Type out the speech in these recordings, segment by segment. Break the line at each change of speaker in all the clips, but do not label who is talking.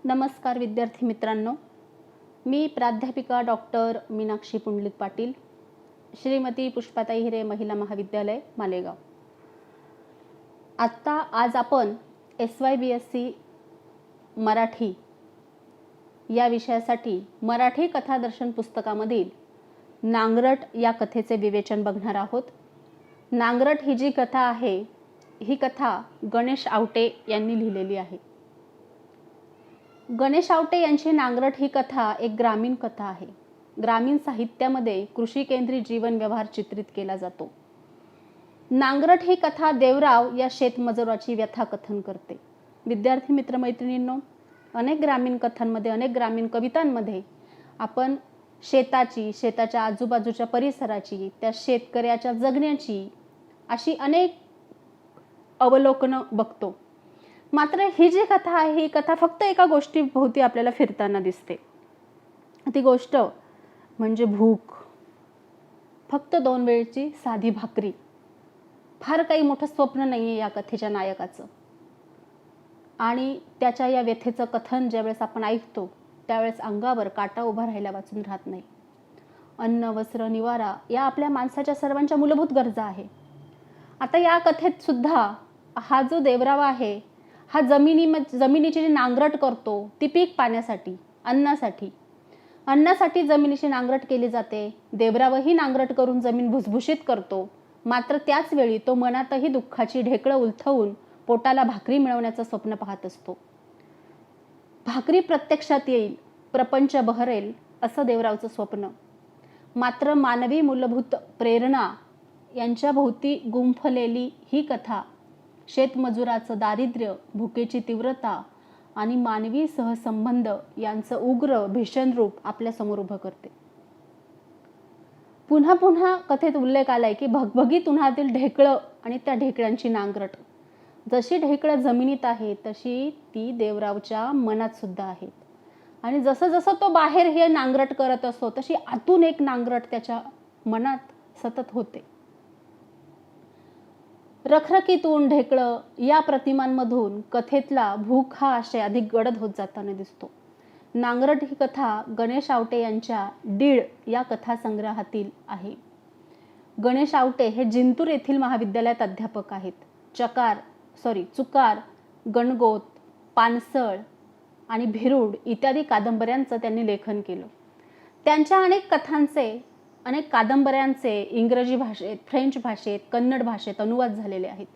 नमस्कार विद्यार्थी मित्रांनो, मी प्राध्यापिका डॉक्टर मीनाक्षी पुंडलिक पाटील, श्रीमती पुष्पाताई हिरे महिला महाविद्यालय मालेगाव. आज आपण SYBSC मराठी या विषयासाठी मराठी कथादर्शन पुस्तकामधील नांगरट या कथेचे विवेचन बघणार आहोत. नांगरट ही जी कथा आहे, ही कथा गणेश आवटे यांनी लिहिलेली आहे. गणेश आवटे यांची नांगरट ही कथा एक ग्रामीण कथा आहे. ग्रामीण साहित्यामध्ये कृषी केंद्रित जीवन व्यवहार चित्रित केला जातो. नांगरट ही कथा देवराव या शेतमजुराची व्यथा कथन करते. विद्यार्थी मित्रमैत्रिणींनो, अनेक ग्रामीण कथांमध्ये, अनेक ग्रामीण कवितांमध्ये आपण शेताची, शेताच्या आजूबाजूच्या परिसराची, त्या शेतकऱ्याच्या जगण्याची अशी अनेक अवलोकनं बघतो. मात्र ही जी कथा आहे, ही कथा फक्त एका गोष्टीभोवती आपल्याला फिरताना दिसते. ती गोष्ट म्हणजे भूक. फक्त 2 वेळची साधी भाकरी. फार काही मोठं स्वप्न नाही आहे या कथेच्या नायकाचं. आणि त्याच्या या व्यथेचं कथन ज्यावेळेस आपण ऐकतो, त्यावेळेस अंगावर काटा उभा राहायला वाचून राहत नाही. अन्न, वस्त्र, निवारा या आपल्या माणसाच्या सर्वांच्या मूलभूत गरजा आहे. आता या कथेत सुद्धा हा जो देवराव आहे, हा जमिनीची जी नांगरट करतो, ती पीक पाण्यासाठी, अन्नासाठी जमिनीची नांगरट केली जाते. देवरावही नांगरट करून जमीन भुसभुशीत करतो. मात्र त्याच वेळी तो मनातही दुःखाची ढेकळं उलथवून पोटाला भाकरी मिळवण्याचं स्वप्न पाहत असतो. भाकरी प्रत्यक्षात येईल, प्रपंच बहरेल असं देवरावचं स्वप्न. मात्र मानवी मूलभूत प्रेरणा यांच्या भोवती गुंफलेली ही कथा शेतमजुराचं दारिद्र्य, भुकेची तीव्रता आणि मानवी सहसंबंध यांचं उग्र भीषण रूप आपल्या समोर उभं करते. पुन्हा पुन्हा कथेत उल्लेख आलाय की भगभगीत उन्हातील ढेकळं आणि त्या ढेकळ्यांची नांगरट. जशी ढेकळं जमिनीत आहे, तशी ती देवरावच्या मनात सुद्धा आहेत. आणि जसं जसं तो बाहेर हे नांगरट करत असतो, तशी आतून एक नांगरट त्याच्या मनात सतत होते. रखरखीत ऊन, ढेकळं या प्रतिमांमधून कथेतला भूक हा आशय अधिक गडद होत जाताना दिसतो. नांगरट ही कथा गणेश आवटे यांच्या डीळ या कथासंग्रहातील आहे. गणेश आवटे हे जिंतूर येथील महाविद्यालयात अध्यापक आहेत. चुकार, गणगोत, पानसळ आणि भिरूड इत्यादी कादंबऱ्यांचं त्यांनी लेखन केलं. त्यांच्या अनेक कादंबऱ्यांचे इंग्रजी भाषेत, फ्रेंच भाषेत, कन्नड भाषेत अनुवाद झालेले आहेत.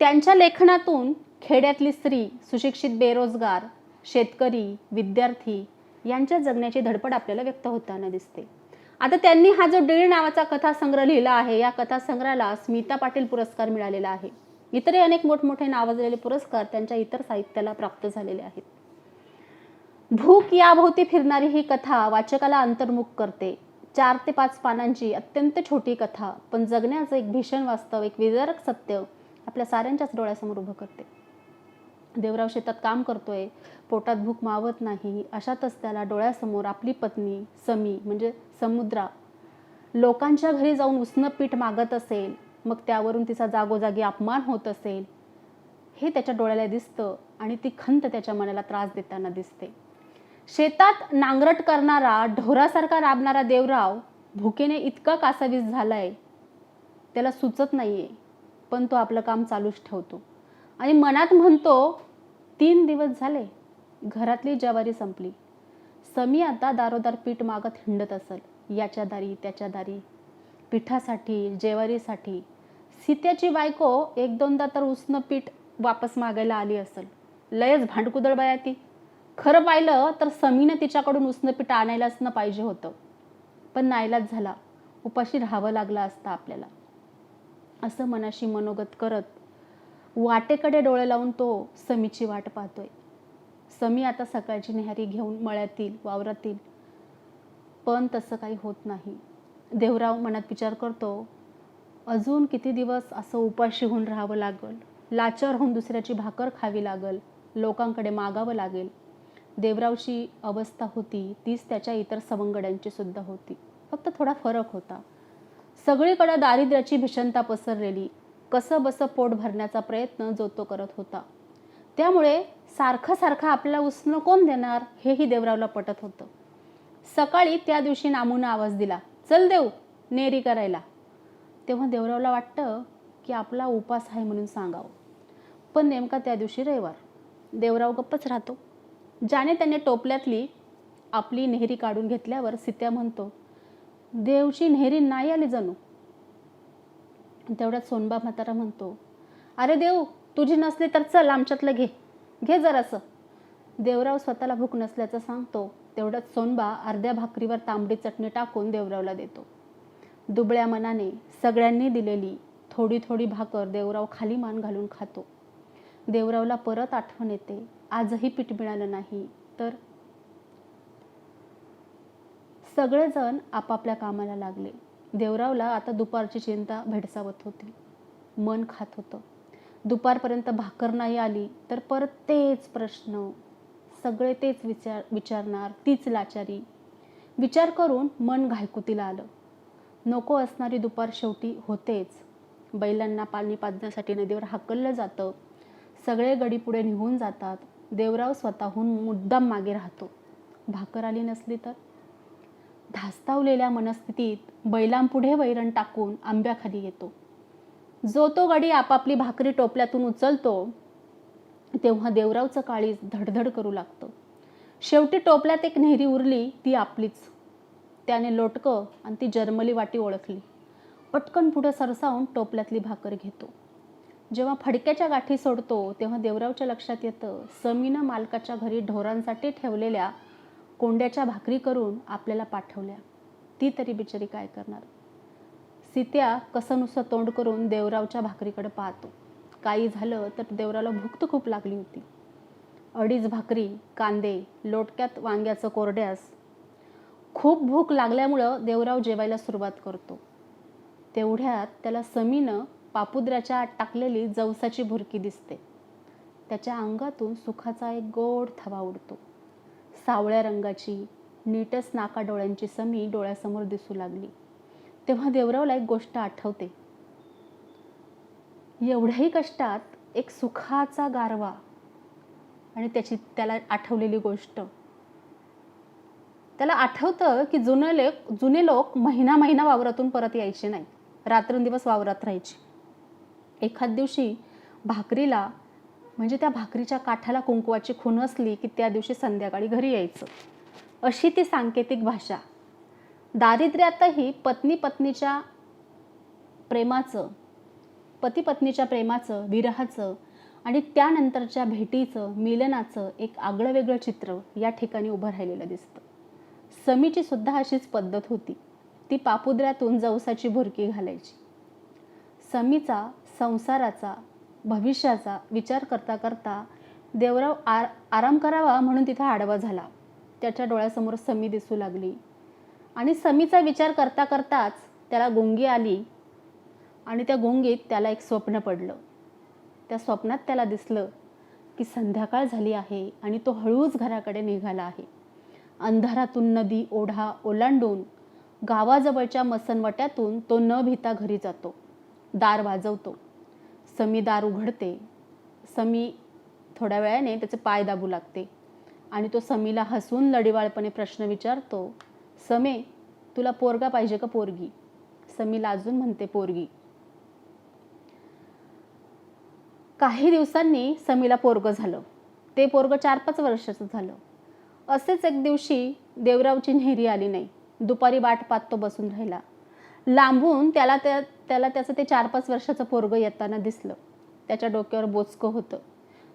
त्यांच्या लेखनातून खेड्यातली स्त्री, सुशिक्षित बेरोजगार, शेतकरी, विद्यार्थी यांच्या जगण्याची धडपड आपल्याला व्यक्त होताना दिसते. आता त्यांनी हा जो डीळ नावाचा कथासंग्रह लिहिला आहे, या कथासंग्रहाला स्मिता पाटील पुरस्कार मिळालेला आहे. इतरही अनेक मोठमोठे नावाजलेले पुरस्कार त्यांच्या इतर साहित्याला प्राप्त झालेले आहेत. भूक याभोवती फिरणारी ही कथा वाचकाला अंतर्मुख करते. 4 ते 5 पानांची अत्यंत छोटी कथा, पण जगण्याचं एक भीषण वास्तव, एक विदारक सत्य आपल्या साऱ्यांच्याच डोळ्यासमोर उभं करते. देवराव शेतात काम करतोय, पोटात भूक मावत नाही. अशातच त्याला डोळ्यासमोर आपली पत्नी समी म्हणजे समुद्रा लोकांच्या घरी जाऊन उसनं पीठ मागत असेल, मग त्यावरून तिचा जागोजागी अपमान होत असेल, हे त्याच्या डोळ्याला दिसतं आणि ती खंत त्याच्या मनाला त्रास देताना दिसते. शेतात नांगरट करणारा, ढोरासारखा राबणारा देवराव भुकेने इतका कासावीस झालाय, त्याला सुचत नाहीये, पण तो आपलं काम चालूच ठेवतो आणि मनात म्हणतो, 3 दिवस झाले, घरातली ज्वारी संपली. समी आता दारोदार पीठ मागत हिंडत असेल, याच्या दारी त्याच्या दारी, पिठासाठी, ज्वारीसाठी. सीत्याची बायको 1-2दा तर उसनं पीठ वापस मागायला आली असेल. लयच भांडकुदळ बाया ती. खरं पाहिलं तर समीनं तिच्याकडून उसनं पीठ आणायलाच न पाहिजे होतं, पण नाईलाज झाला, उपाशी राहावं लागलं असतं आपल्याला. असं मनाशी मनोगत करत वाटेकडे डोळे लावून तो समीची वाट पाहतोय. समी आता सकाळची न्याहारी घेऊन मळ्यातील, वावरातील, पण तसं काही होत नाही. देवराव मनात विचार करतो, अजून किती दिवस असं उपाशी होऊन राहावं लागल, लाचार होऊन दुसऱ्याची भाकर खावी लागल, लोकांकडे मागावं लागेल. देवरावची अवस्था होती तीच त्याच्या इतर सवंगड्यांची सुद्धा होती, फक्त थोडा फरक होता. सगळीकडे दारिद्र्याची भीषणता पसरलेली. कसं बसं पोट भरण्याचा प्रयत्न जो तो करत होता. त्यामुळे सारखं सारखं आपल्याला उसणं कोण देणार हेही देवरावला पटत होतं. सकाळी त्या दिवशी नामूनं आवाज दिला, चल देव नेरी करायला. तेव्हा देवरावला वाटतं की आपला उपास आहे म्हणून सांगावं, पण नेमका त्या दिवशी रविवार. देवराव गप्पच राहतो. ज्याने त्याने टोपल्यातली आपली नेहरी काढून घेतल्यावर सित्या म्हणतो, देवची नेहरी नाही आली जणू. तेवढ्यात सोनबा म्हातारा म्हणतो, अरे देव तुझी नसली तर चल आमच्यातलं घे घे जरासं. देवराव स्वतःला भूक नसल्याचं सांगतो. तेवढ्यात सोनबा अर्ध्या भाकरीवर तांबडी चटणी टाकून देवरावला देतो. दुबळ्या मनाने सगळ्यांनी दिलेली थोडी थोडी भाकर देवराव खाली मान घालून खातो. देवरावला परत आठवण येते, आजही पीठ मिळालं नाही तर. सगळेजण आपापल्या कामाला लागले. देवरावला आता दुपारची चिंता भेडसावत होती. मन खात होतं. दुपारपर्यंत भाकर नाही आली तर परत तेच प्रश्न, सगळे तेच विचारणार, तीच लाचारी. विचार करून मन घायकुतीला आलं. नको असणारी दुपार शेवटी होतेच. बैलांना पाणी पाजण्यासाठी नदीवर हाकललं जातं. सगळे गडी पुढे निघून जातात. देवराव स्वतःहून मुद्दाम मागे राहतो. भाकर आली नसली तर. धास्तावलेल्या मनस्थितीत बैलांपुढे वैरण टाकून आंब्याखाली येतो. जो तो गडी आपापली भाकरी टोपल्यातून उचलतो तेव्हा देवरावचं काळीज धडधड करू लागतं. शेवटी टोपल्यात एक नेहरी उरली, ती आपलीच. त्याने लोटकं आणि ती जर्मली वाटी ओळखली. पटकन पुढे सरसावून टोपल्यातली भाकर घेतो. जेव्हा फडक्याच्या गाठी सोडतो तेव्हा देवरावच्या लक्षात येतं, समीनं मालकाच्या घरी ढोरांसाठी ठेवलेल्या कोंड्याच्या भाकरी करून आपल्याला पाठवल्या. ती तरी बिचारी काय करणार. सित्या कसंनुसं तोंड करून देवरावच्या भाकरीकडे पाहतो. काही झालं तर देवरावला भूक तर खूप लागली होती. 2 भाकरी, कांदे, लोटक्यात वांग्याचं कोरड्यास. खूप भूक लागल्यामुळं देवराव जेवायला सुरुवात करतो. तेवढ्यात त्याला समीनं पापुद्र्याच्या आत टाकलेली जवसाची भुरकी दिसते. त्याच्या अंगातून सुखाचा एक गोड थवा उडतो. सावळ्या रंगाची, नीटच नाका डोळ्यांची समी डोळ्यासमोर दिसू लागली. तेव्हा देवरावला एक गोष्ट आठवते. एवढ्याही कष्टात एक सुखाचा गारवा आणि त्याला आठवलेली गोष्ट. त्याला आठवतं की जुने लोक महिना महिना वावरातून परत यायचे नाही. रात्रंदिवस वावरात राहायचे. एखाद दिवशी भाकरीला म्हणजे त्या भाकरीच्या काठाला कुंकवाची खून असली की त्या दिवशी संध्याकाळी घरी यायचं, अशी ती सांकेतिक भाषा. दारिद्र्यातही पती पत्नीच्या प्रेमाचं, विरहाचं आणि त्यानंतरच्या भेटीचं, मिलनाचं एक आगळं वेगळं चित्र या ठिकाणी उभं राहिलेलं दिसतं. समीची सुद्धा अशीच पद्धत होती. ती पापुद्र्यातून जवसाची भुरकी घालायची. समीचा, संसाराचा, भविष्याचा विचार करता करता देवराव आराम करावा म्हणून तिथं आडवा झाला. त्याच्या डोळ्यासमोर समी दिसू लागली आणि समीचा विचार करता करताच त्याला गुंगी आली आणि त्या गुंगीत त्याला एक स्वप्न पडलं. त्या स्वप्नात त्याला दिसलं की संध्याकाळ झाली आहे आणि तो हळूच घराकडे निघाला आहे. अंधारातून नदी ओढा ओलांडून गावाजवळच्या मसनवट्यातून तो न भीता घरी जातो. दार वाजवतो. समी दार उघडते. समी थोड्या वेळाने त्याचे पाय दाबू लागते आणि तो समीला हसून लढीवाळपणे प्रश्न विचारतो, समे तुला पोरगा पाहिजे का पोरगी? समी लाजून म्हणते पोरगी. काही दिवसांनी समीला पोरगं झालं. ते पोरगं 4-5 वर्षाचं झालं. असेच एक दिवशी देवरावची नेहरी आली नाही. दुपारी वाट पाहत तो बसून राहिला. लांबून त्याला त्याचं ते 4-5 वर्षाचं पोरगं येताना दिसलं. त्याच्या डोक्यावर बोचकं होतं.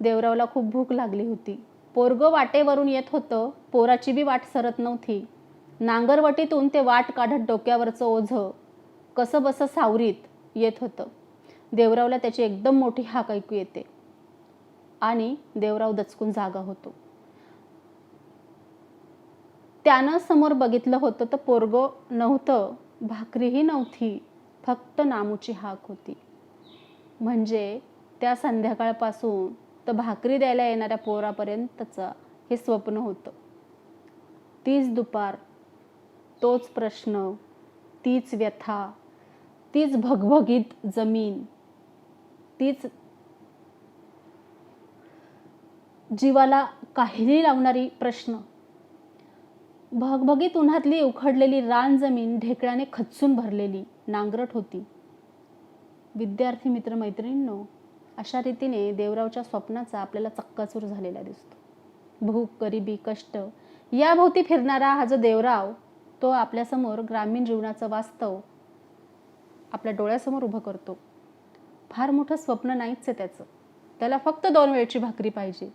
देवरावला खूप भूक लागली होती. पोरगं वाटेवरून येत होतं. पोराची बी वाट सरत नव्हती. नांगरवटीतून ते वाट काढत डोक्यावरचं ओझं कसं बसं सावरीत येत होतं. देवरावला त्याची एकदम मोठी हाक ऐकू येते आणि देवराव दचकून जागा होतो. त्यानं समोर बघितलं होतं तर पोरगं नव्हतं, भाकरीही नव्हती, फक्त नामूची हाक होती. म्हणजे त्या संध्याकाळपासून तर भाकरी द्यायला येणाऱ्या पोरापर्यंतचं हे स्वप्न होतं. तीच दुपार, तोच प्रश्न, तीच व्यथा, तीच भगभगीत जमीन, तीच जीवाला काहिली लावणारी प्रश्न, भगभगीत उन्हातली उखडलेली रान जमीन ढेकळाने खच्चून भरलेली नांगरट होती. विद्यार्थी मित्रमैत्रिणींनो, अशा रीतीने देवरावच्या स्वप्नाचा आपल्याला चक्काचूर झालेला दिसतो. भूक, गरिबी, कष्ट याभोवती फिरणारा हा जो देवराव, तो आपल्यासमोर ग्रामीण जीवनाचं वास्तव आपल्या डोळ्यासमोर उभं करतो. फार मोठं स्वप्न नाहीच आहे त्याचं. त्याला फक्त 2 वेळची भाकरी पाहिजे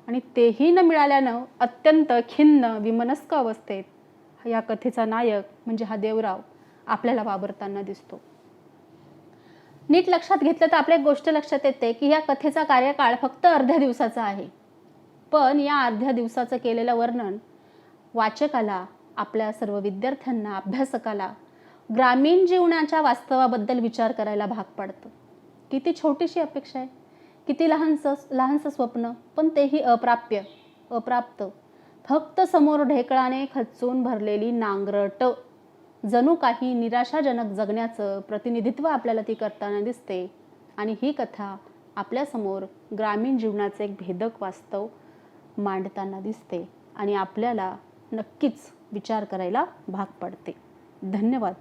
आणि तेही न मिळाल्यानं अत्यंत खिन्न विमनस्क अवस्थेत या कथेचा नायक म्हणजे हा देवराव आपल्याला वावरताना दिसतो. नीट लक्षात घेतलं तर आपल्या एक गोष्ट लक्षात येते की या कथेचा कार्यकाळ फक्त अर्ध्या दिवसाचा आहे. पण या अर्ध्या दिवसाचं केलेलं वर्णन वाचकाला, आपल्या सर्व विद्यार्थ्यांना, अभ्यासकाला ग्रामीण जीवनाच्या वास्तवाबद्दल विचार करायला भाग पाडतं. किती छोटीशी अपेक्षा आहे, किती लहानसं स्वप्न, पण तेही अप्राप्त. फक्त समोर ढेकळाने खच्चून भरलेली नांगरट, जणू काही निराशाजनक जगण्याचं प्रतिनिधित्व आपल्याला ती करताना दिसते. आणि ही कथा आपल्यासमोर ग्रामीण जीवनाचे एक भेदक वास्तव मांडताना दिसते आणि आपल्याला नक्कीच विचार करायला भाग पाडते. धन्यवाद.